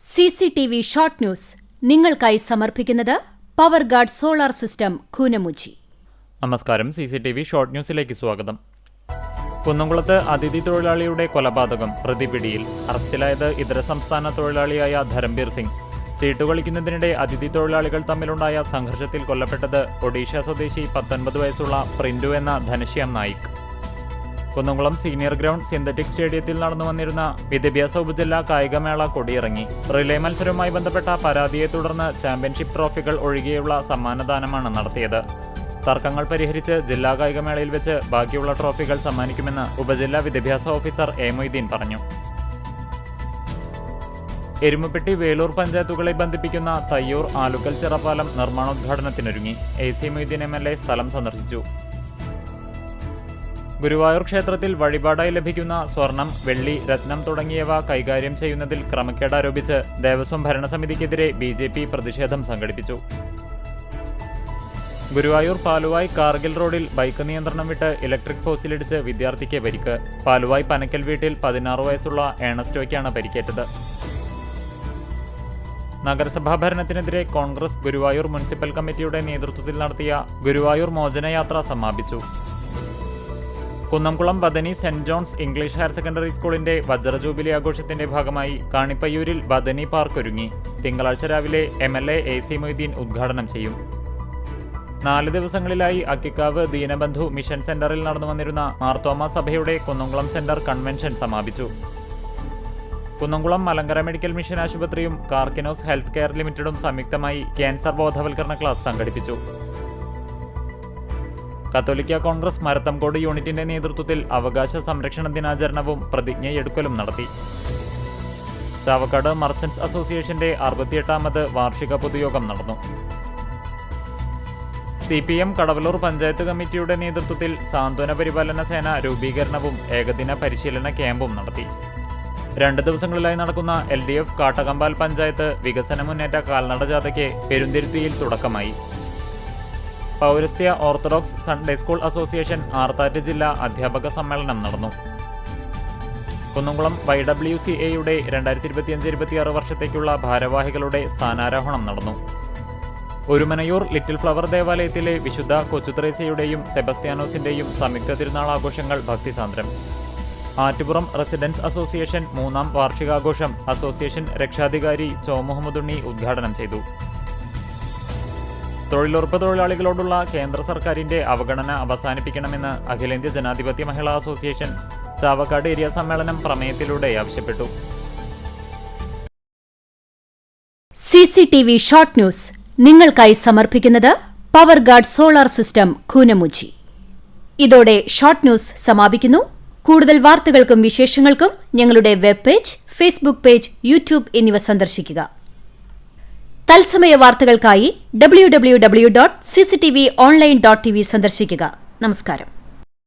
CCTV short news നിങ്ങൾക്കായി സമർപ്പിക്കുന്നത് power guard solar system Koonamuchi. നമസ്കാരം. CCTV ഷോർട്ട് ന്യൂസിലേക്ക് സ്വാഗതം. കുന്നംകുളത്ത് അതിഥി തൊഴിലാളിയുടെ കൊലപാതകം പ്രതിപിടിയിൽ. അറസ്റ്റിലായത് ഇതര സംസ്ഥാന തൊഴിലാളിയായ ധരംബീർ സിംഗ്. ചീട്ടുകളിക്കുന്നതിനിടെ അതിഥി തൊഴിലാളികൾ തമ്മിലുണ്ടായ സംഘർഷത്തിൽ കൊല്ലപ്പെട്ടത് ഒഡീഷ സ്വദേശി 19 വയസ്സുള്ള പ്രിന്റു എന്ന Dhanashyam Naik. Kunnamkulam senior ground synthetic സ്റ്റേഡിയത്തിൽ നടന്നു വന്നിരുന്ന വിദ്യാഭ്യാസ ഉപജില്ലാ കായികമേള കൊടിയിറങ്ങി. റിലേ മത്സരവുമായി ബന്ധപ്പെട്ട പരാതിയെ തുടർന്ന് ചാമ്പ്യൻഷിപ്പ് ട്രോഫികൾ ഒഴികെയുള്ള സമ്മാനദാനമാണ് നടത്തിയത്. തർക്കങ്ങൾ പരിഹരിച്ച് ജില്ലാ കായികമേളയിൽ വെച്ച് ബാക്കിയുള്ള ട്രോഫികൾ സമ്മാനിക്കുമെന്ന് ഉപജില്ലാ വിദ്യാഭ്യാസ ഓഫീസർ എ മൊയ്തീൻ പറഞ്ഞു. എരുമപ്പെട്ടി വേലൂർ പഞ്ചായത്തുകളെ ബന്ധിപ്പിക്കുന്ന തയ്യൂർ ആലുക്കൽ ചിറപ്പാലം നിർമ്മാണോദ്ഘാടനത്തിനൊരുങ്ങി. AC മൊയ്തീൻ MLA സ്ഥലം സന്ദർശിച്ചു. ഗുരുവായൂർ ക്ഷേത്രത്തിൽ വഴിപാടായി ലഭിക്കുന്ന സ്വർണം, വെള്ളി, രത്നം തുടങ്ങിയവ കൈകാര്യം ചെയ്യുന്നതിൽ ക്രമക്കേട് ആരോപിച്ച് ദേവസ്വം ഭരണസമിതിക്കെതിരെ BJP പ്രതിഷേധം സംഘടിപ്പിച്ചു. ഗുരുവായൂർ പാലുവായ് കാർഗിൽ റോഡിൽ ബൈക്ക് നിയന്ത്രണം വിട്ട് ഇലക്ട്രിക് പോസ്റ്റിലിടിച്ച് വിദ്യാർത്ഥിക്ക് പരിക്ക്. പാലുവായ് പനക്കൽ വീട്ടിൽ 16 വയസ്സുള്ള ഏണസ്റ്റോയ്ക്കാണ് പരിക്കേറ്റത്. നഗരസഭാ ഭരണത്തിനെതിരെ കോൺഗ്രസ് ഗുരുവായൂർ മുനിസിപ്പൽ കമ്മിറ്റിയുടെ നേതൃത്വത്തിൽ നടത്തിയ ഗുരുവായൂർ മോചനയാത്ര സമാപിച്ചു. Kunnamkulam Bethany saint John's English higher secondary സ്കൂളിന്റെ വജ്ര ജൂബിലി ആഘോഷത്തിന്റെ ഭാഗമായി കാണിപ്പയ്യൂരിൽ ബദനി പാർക്ക് ഒരുങ്ങി. തിങ്കളാഴ്ച രാവിലെ MLA AC മൊയ്തീൻ ഉദ്ഘാടനം ചെയ്യും. 4 ദിവസങ്ങളിലായി അക്കിക്കാവ് ദീനബന്ധു മിഷൻ സെന്ററിൽ നടന്നു വന്നിരുന്ന മാർത്തോമ സഭയുടെ കുന്നംകുളം സെന്റർ കൺവെൻഷൻ സമാപിച്ചു. കുന്നംകുളം മലങ്കര മെഡിക്കൽ മിഷൻ ആശുപത്രിയും കാർക്കിനോസ് ഹെൽത്ത് കെയർ ലിമിറ്റഡും സംയുക്തമായി ക്യാൻസർ ബോധവൽക്കരണ ക്ലാസ് സംഘടിപ്പിച്ചു. കത്തോലിക്ക കോൺഗ്രസ് മരത്തംകോട് യൂണിറ്റിന്റെ നേതൃത്വത്തിൽ അവകാശ സംരക്ഷണ ദിനാചരണവും പ്രതിജ്ഞയെടുക്കലും നടത്തി. ചാവക്കാട് മർച്ചന്റ്സ് അസോസിയേഷന്റെ 68ാമത് വാർഷിക പൊതുയോഗം നടന്നു. CPM കടവലൂർ പഞ്ചായത്ത് കമ്മിറ്റിയുടെ നേതൃത്വത്തിൽ സാന്ത്വന പരിപാലന സേന രൂപീകരണവും ഏകദിന പരിശീലന ക്യാമ്പും നടത്തി. 2 ദിവസങ്ങളിലായി നടക്കുന്ന LDF കാട്ടകമ്പാൽ പഞ്ചായത്ത് വികസന മുന്നേറ്റ കാൽനട ജാഥയ്ക്ക് പെരുന്തിരുത്തിയിൽ തുടക്കമായി. പൗരസ്ത്യ orthodox Sunday school association Arthat ജില്ലാ അധ്യാപക സമ്മേളനം നടന്നു. കുന്നംകുളം YWCAയുടെ 2025-26 വർഷത്തേക്കുള്ള ഭാരവാഹികളുടെ സ്ഥാനാരോഹണം നടന്നു. ഒരുമനയൂർ ലിറ്റിൽ ഫ്ലവർ ദേവാലയത്തിലെ വിശുദ്ധ കൊച്ചുത്രേസ്യയുടെയും സെബസ്ത്യാനോസിന്റെയും സംയുക്ത തിരുനാൾ ആഘോഷങ്ങൾ ഭക്തിസാന്ദ്രം. ആറ്റുപുറം റെസിഡൻസ് അസോസിയേഷൻ 3ാം വാർഷികാഘോഷം അസോസിയേഷൻ രക്ഷാധികാരി ചോ മുഹമ്മദ് ഉണ്ണി ഉദ്ഘാടനം ചെയ്തു. തൊഴിലുറപ്പ് തൊഴിലാളികളോടുള്ള കേന്ദ്ര സർക്കാരിന്റെ അവഗണന അവസാനിപ്പിക്കണമെന്ന് അഖിലേന്ത്യാ ജനാധിപത്യ മഹിളാ അസോസിയേഷൻ ചാവക്കാട് ഏരിയ സമ്മേളനം പ്രമേയത്തിലൂടെ ആവശ്യപ്പെട്ടു. CCTV ഷോർട്ട് ന്യൂസ് നിങ്ങൾക്കായി സമർപ്പിക്കുന്നത് power guard solar system Koonamuchi. ഇതോടെ ഷോർട്ട് ന്യൂസ് സമാപിക്കുന്നു. കൂടുതൽ വാർത്തകൾക്കും വിശേഷങ്ങൾക്കും ഞങ്ങളുടെ web page, Facebook page, YouTube എന്നിവ സന്ദർശിക്കുക. തത്സമയ വാർത്തകൾക്കായി www.cctvonline.tv സന്ദർശിക്കുക. നമസ്കാരം.